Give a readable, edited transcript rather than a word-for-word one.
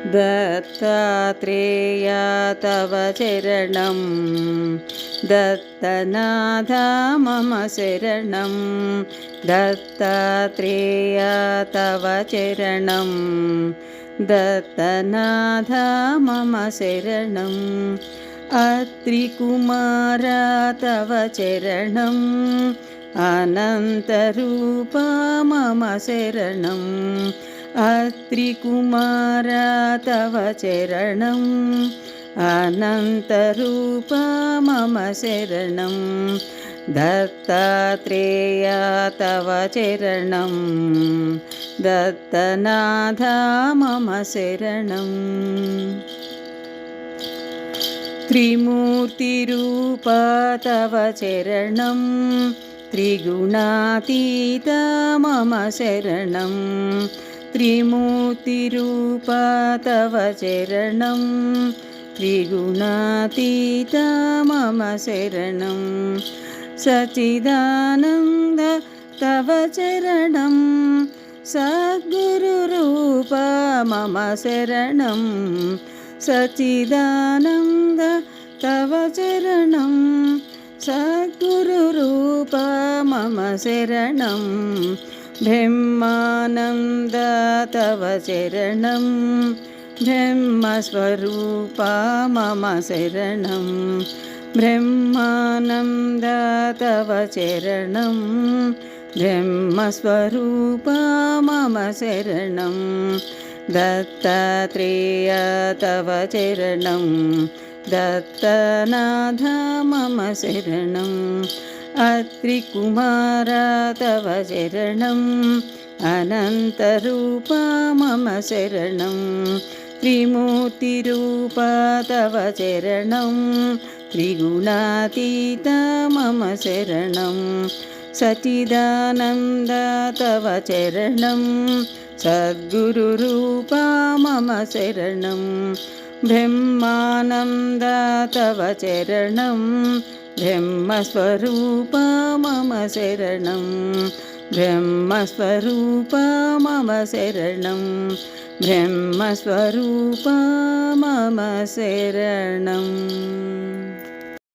दत्तात्रेय तव चरणं दत्तनाथ मम शरणं दत्तात्रेय तव चरणं दत्तनाथ मम शरणम् अत्रिकुमार तव चरणम् अनन्तरूप मम शरणम् अत्रिकुमार तव चरणम् अनन्तरूप मम शरणं दत्तात्रेय तव चरणं दत्तनाथ मम शरणम् त्रिमूर्तिरूप तव चरणं त्रिगुणातीत मम शरणं त्रिमूर्तिरूप तव चरणं त्रिगुणातीत मम शरणं सच्चिदानन्द तव चरणं सद्गुरुरूप मम शरणं सच्चिदानन्द तव चरणं सद्गुरुरूप मम शरणं ब्रह्मानन्द तव चरणं ब्रह्मस्वरूप मम शरणं ब्रह्मानन्द तव चरणं ब्रह्मस्वरूप मम शरणं दत्तात्रेय तव चरणं दत्तनाथ मम शरणम् अत्रिकुमार तव चरणम् अनन्तरूप मम शरणं त्रिमूर्तिरूप तव चरणं त्रिगुणातीत मम शरणं सच्चिदानन्द तव चरणं सद्गुरुरूप मम शरणं ब्रह्मानन्द तव चरणं ब्रह्मस्वरूप मम शरणं ब्रह्मस्वरूप मम शरणं ब्रह्मस्वरूप मम शरणम्।